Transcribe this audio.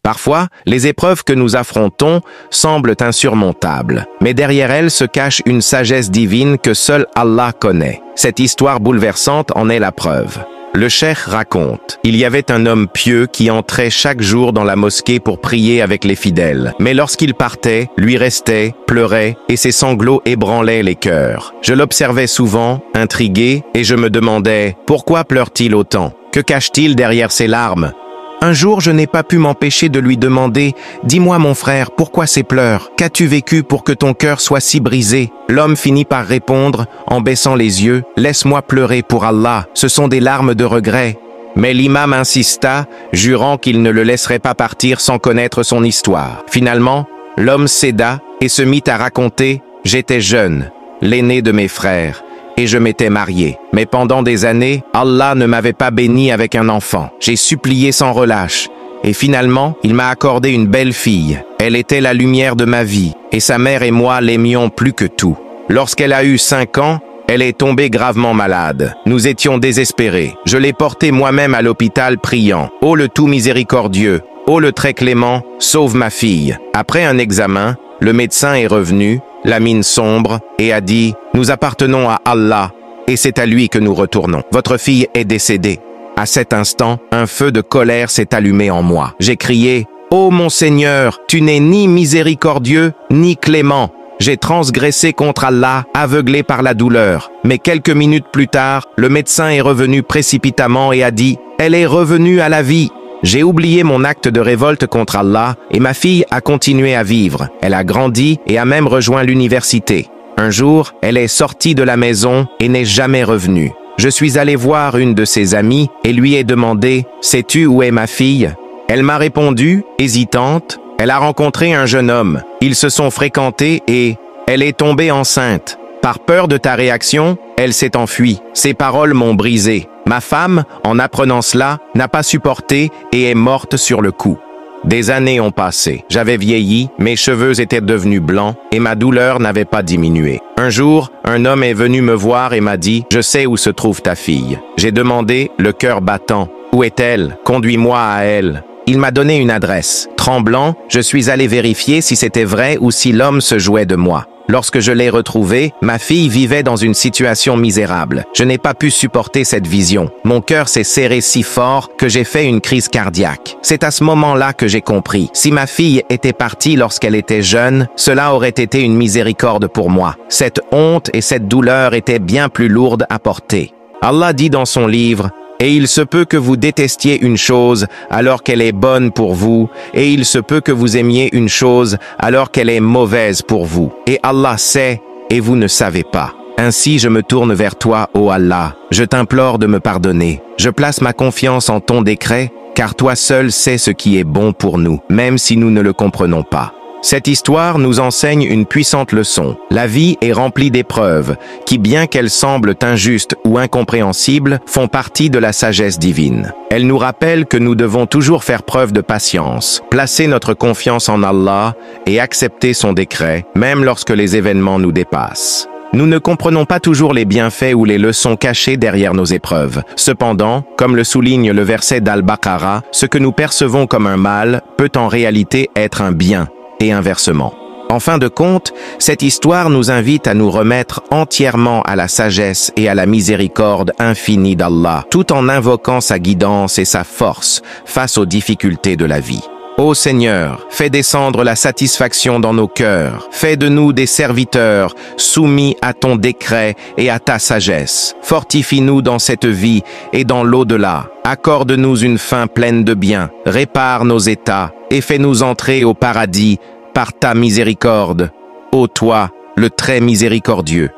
Parfois, les épreuves que nous affrontons semblent insurmontables, mais derrière elles se cache une sagesse divine que seul Allah connaît. Cette histoire bouleversante en est la preuve. Le cheikh raconte, il y avait un homme pieux qui entrait chaque jour dans la mosquée pour prier avec les fidèles. Mais lorsqu'il partait, lui restait, pleurait, et ses sanglots ébranlaient les cœurs. Je l'observais souvent, intrigué, et je me demandais, pourquoi pleure-t-il autant? Que cache-t-il derrière ses larmes? Un jour, je n'ai pas pu m'empêcher de lui demander « Dis-moi mon frère, pourquoi ces pleurs? Qu'as-tu vécu pour que ton cœur soit si brisé ?» L'homme finit par répondre, en baissant les yeux « Laisse-moi pleurer pour Allah, ce sont des larmes de regret. » Mais l'imam insista, jurant qu'il ne le laisserait pas partir sans connaître son histoire. Finalement, l'homme céda et se mit à raconter « J'étais jeune, l'aîné de mes frères. » Et je m'étais marié. Mais pendant des années, Allah ne m'avait pas béni avec un enfant. J'ai supplié sans relâche. Et finalement, il m'a accordé une belle fille. Elle était la lumière de ma vie. Et sa mère et moi l'aimions plus que tout. Lorsqu'elle a eu 5 ans, elle est tombée gravement malade. Nous étions désespérés. Je l'ai portée moi-même à l'hôpital priant. Ô le tout miséricordieux, ô le très clément, sauve ma fille. Après un examen, le médecin est revenu, la mine sombre, et a dit « Nous appartenons à Allah, et c'est à lui que nous retournons. Votre fille est décédée. » À cet instant, un feu de colère s'est allumé en moi. J'ai crié « Ô mon Seigneur, tu n'es ni miséricordieux, ni clément. » J'ai transgressé contre Allah, aveuglé par la douleur. Mais quelques minutes plus tard, le médecin est revenu précipitamment et a dit « Elle est revenue à la vie. » J'ai oublié mon acte de révolte contre Allah et ma fille a continué à vivre. Elle a grandi et a même rejoint l'université. Un jour, elle est sortie de la maison et n'est jamais revenue. Je suis allé voir une de ses amies et lui ai demandé « Sais-tu où est ma fille ?» Elle m'a répondu, hésitante, « Elle a rencontré un jeune homme. Ils se sont fréquentés et elle est tombée enceinte. Par peur de ta réaction, elle s'est enfuie. Ces paroles m'ont brisé. Ma femme, en apprenant cela, n'a pas supporté et est morte sur le coup. Des années ont passé. J'avais vieilli, mes cheveux étaient devenus blancs et ma douleur n'avait pas diminué. Un jour, un homme est venu me voir et m'a dit « Je sais où se trouve ta fille. » J'ai demandé, le cœur battant « Où est-elle? Conduis-moi à elle. » Il m'a donné une adresse. Tremblant, je suis allé vérifier si c'était vrai ou si l'homme se jouait de moi. Lorsque je l'ai retrouvée, ma fille vivait dans une situation misérable. Je n'ai pas pu supporter cette vision. Mon cœur s'est serré si fort que j'ai fait une crise cardiaque. C'est à ce moment-là que j'ai compris. Si ma fille était partie lorsqu'elle était jeune, cela aurait été une miséricorde pour moi. Cette honte et cette douleur étaient bien plus lourdes à porter. Allah dit dans son livre « Et il se peut que vous détestiez une chose alors qu'elle est bonne pour vous, et il se peut que vous aimiez une chose alors qu'elle est mauvaise pour vous. Et Allah sait, et vous ne savez pas. Ainsi je me tourne vers toi, ô Allah. Je t'implore de me pardonner. Je place ma confiance en ton décret, car toi seul sais ce qui est bon pour nous, même si nous ne le comprenons pas. » Cette histoire nous enseigne une puissante leçon. La vie est remplie d'épreuves qui, bien qu'elles semblent injustes ou incompréhensibles, font partie de la sagesse divine. Elle nous rappelle que nous devons toujours faire preuve de patience, placer notre confiance en Allah et accepter son décret, même lorsque les événements nous dépassent. Nous ne comprenons pas toujours les bienfaits ou les leçons cachées derrière nos épreuves. Cependant, comme le souligne le verset d'Al-Baqarah, ce que nous percevons comme un mal peut en réalité être un bien. Et inversement. En fin de compte, cette histoire nous invite à nous remettre entièrement à la sagesse et à la miséricorde infinie d'Allah, tout en invoquant sa guidance et sa force face aux difficultés de la vie. Ô Seigneur, fais descendre la satisfaction dans nos cœurs. Fais de nous des serviteurs soumis à ton décret et à ta sagesse. Fortifie-nous dans cette vie et dans l'au-delà. Accorde-nous une fin pleine de bien. Répare nos états et fais-nous entrer au paradis par ta miséricorde. Ô toi, le très miséricordieux.